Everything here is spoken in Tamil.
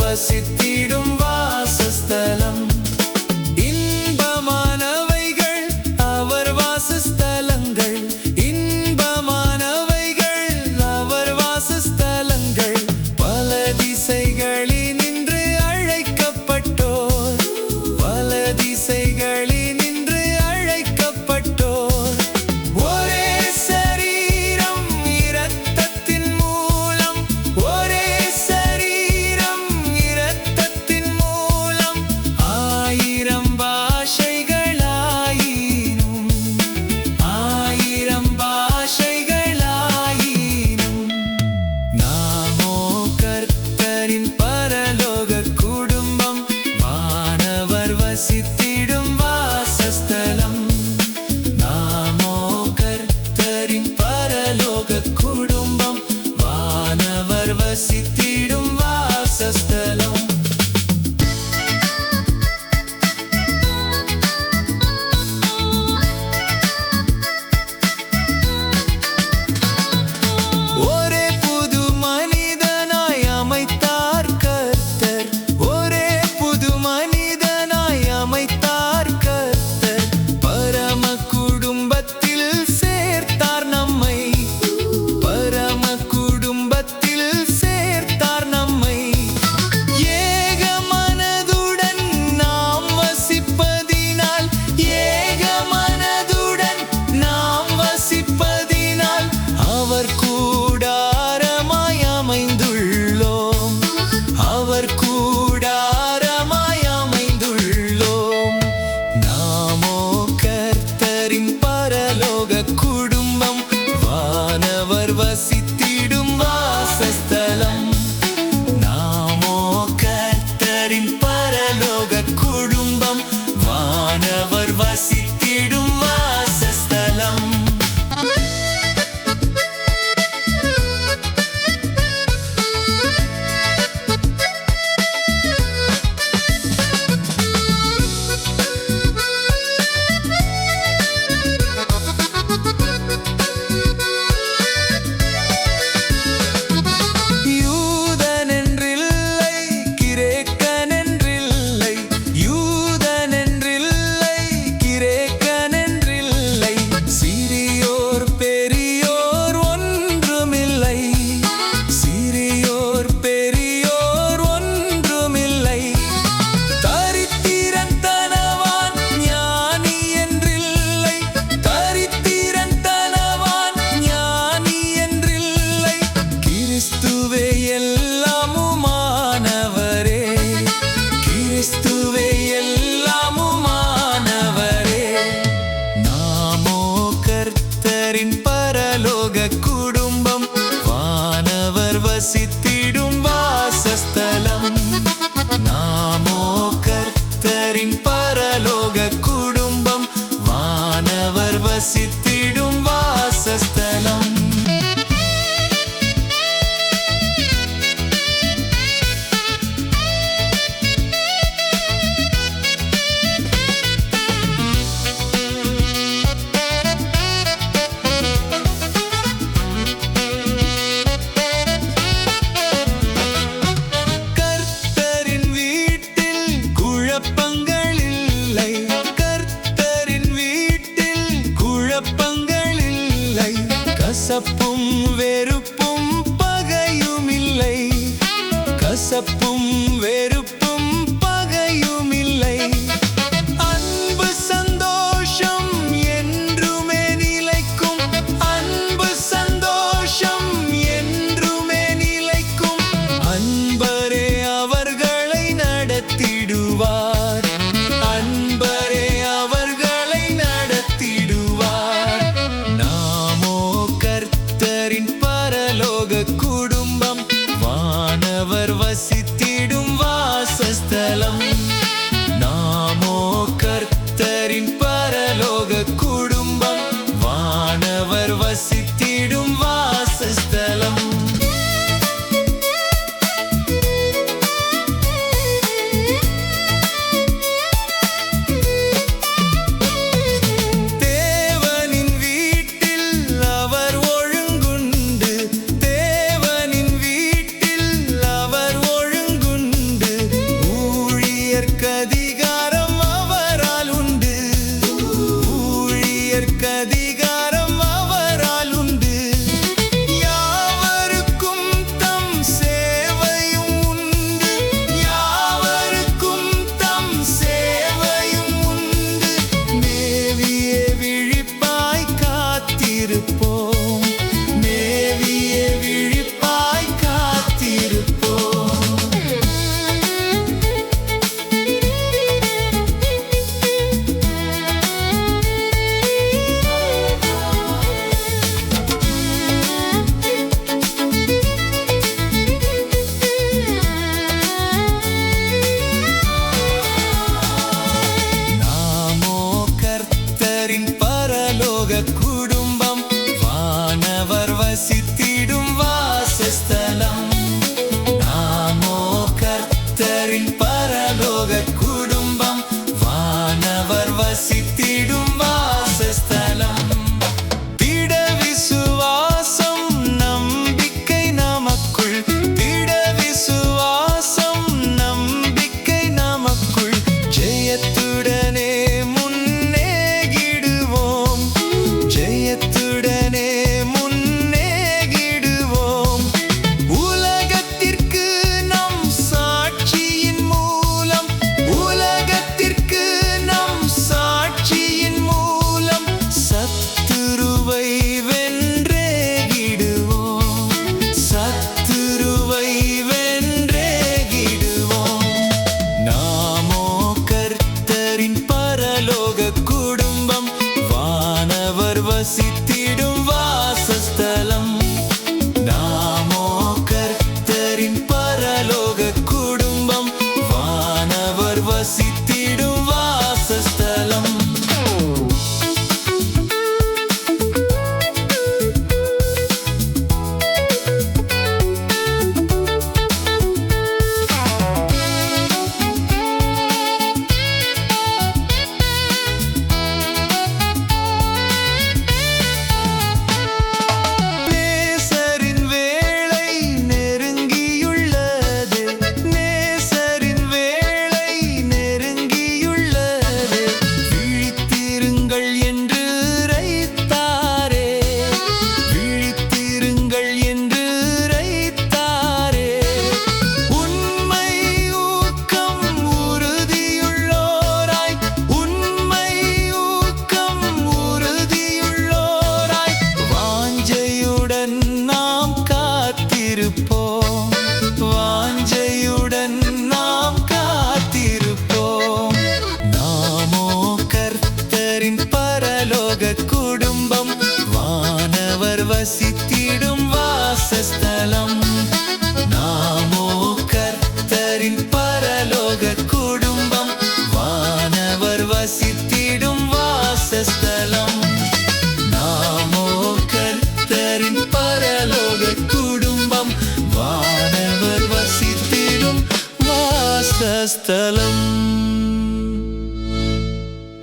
வசித்திடும் வாசஸ்தலம். இன்பமானவைகள் அவர் வாசஸ்தலங்கள், இன்பமானவைகள் அவர் வாசஸ்தலங்கள். பல திசைகளினின்று அழைக்கப்பட்டோர், பல திசைகளினின்று அழைக்கப்பட்டோர். ஒரே சரீரம் இரத்தத்தின் மூலம், ஒரே சரீரம் இரத்தத்தின் மூலம். ஆயிரம் பாஷைகளாயினும், ஆயிரம் பாஷைகளாயினும். நாமோ கர்த்தரின் பரலோக குடும்பம், வானவர் வசித்திடும் வாசஸ்தலம். நாமோ கர்த்தரின் பரலோக குடும்பம், வானவர் வசித்திடும் வாசஸ்தலம். ஒரே புது மனிதனாய் அமைத்தார் கர்த்தர், ஒரே புது மனிதனாய் அமைத்தார் கர்த்தர். பரம குடும்பத்தில் சேர்த்தார் நம்மை, பரம குடும்பத்தில் சேர்த்தார் நம்மை. ஏக மனதுடன் நாம் வசிப்பதினால், ஏக மனதுடன் நாம் வசிப்பதினால் அவர் கூடாரமாய் அமைந்துள்ளோம், அவர் கூடாரமாய் அமைந்துள்ளோம். நாமோ கர்த்தரின் பரலோக குடும்பம், வானவர் வசித்திடும் வாசஸ்தலம். நாமோ கர்த்தரின் பரலோக குடும்பம், வானவர் வசித்திடும் வாசஸ்தலம். யூதனென்றில்லை, கிரேக்கனென்றில்லை, யூதனென்றில்லை, கிரேக்கனென்றில்லை. சிறியோர் பெரியோர் ஒன்றுமில்லை, சிறியோர் பெரியோர் ஒன்றுமில்லை. தரித்திரன் தனவான் ஞானி என்றில்லை, தரித்திரன் தனவான் ஞானி என்றில்லை. கிறிஸ்துவே எல்லாமுமானவரே, கிறிஸ்துவே எல்லாமுமானவரே. நாமோ கர்த்தரின் பரலோக குடும்பம், வானவர் வசித்திடும் வாசஸ்தலம். நாமோ கர்த்தரின் பரலோக குடும்பம், வானவர் வசித்திடும் வாசஸ்தலம். கர்த்தரின் வீட்டில் குழப்பங்கள் இல்லை, கர்த்தரின் வீட்டில் குழப்பங்கள் இல்லை. கசப்பும் வெறுப்பும் பகையும் இல்லை, கசப்பும் வெறுப்பும் பகையும் இல்லை. அன்பு சந்தோஷம் என்றுமே நிலைக்கும், அன்பு சந்தோஷம் என்றுமே நிலைக்கும். அன்பரே அவர்களை நடத்திடுவார், அன்பரே அவர்களை நடத்திடுவார். நாமோ கர்த்தரின் பரலோக குடும்பம், வசித்திடும் வாசஸ்தலம். தேவனின் வீட்டில் அவர் ஒழுங்குண்டு, தேவனின் வீட்டில் அவர் ஒழுங்குண்டு. ஊழியர்க்கதிகாரம் அவரால் உண்டு, ஊழியர்க்கதிகாரம் அவரால் உண்டு. யாவருக்கும் தம் சேவையும் உண்டு, யாவருக்கும் தம் சேவையும் உண்டு. மேவிய விழிப்பாய் காத்திருப்போம், மேவிய விழிப்பாய் காத்திருப்போம். நாமோ கர்த்தரின் பரலோக குடும்பம், வானவர் வசித்திடும் வாசஸ்தலம். நாமோ கர்த்தரின் பரலோக குடும்பம், வானவர் வசித்திடும் வாசஸ்தலம். திட விசுவாசம் நம்பிக்கை நமக்குள், திட விசுவாசம் நம்பிக்கை நமக்குள். ஜெயத்துடனே முன்னேகிடுவோம், ஜெயத்துடனே முன்னேகிடுவோம். உலகத்திற்கு நம் சாட்சியின் மூலம், உலகத்திற்கு நம் சாட்சியின் மூலம் சத்துருவை வென்றேகிடுவோம், சத்துருவை வென்றேகிடுவோம். நாமோ கர்த்தரின் பரலோக குடும்பம், வானவர் வசித்திடும் வாசஸ்தலம். நாமோ கர்த்தரின் பரலோக குடும்பம், வானவர் வசித்திடும் வாசஸ்தலம். நேசரின் வேளை நெருங்கியுள்ளது, நேசரின் வேளை நெருங்கியுள்ளது. விழித்திருங்கள் என்று உரைத்தாரே, விழித்திருங்கள் என்று உரைத்தாரே. உண்மை ஊக்கம் உறுதியுள்ளோராய், உண்மை ஊக்கம் உறுதியுள்ளோராய். வாஞ்சையுடன் நாம் காத்திருப்போம், வாஞ்சையுடன் நாம் காத்திருப்போம். நாமோ கர்த்தரின் பரலோக குடும்பம், வானவர் வசித்திடும் வாசஸ்தலம். நாமோ கர்த்தரின் பரலோக குடும்பம், வானவர் வசித்திடும் வாசஸ்தலம். நாமோ கர்த்தரின் பரலோக குடும்பம், வானவர் வசித்திடும் வாசஸ்தலம்.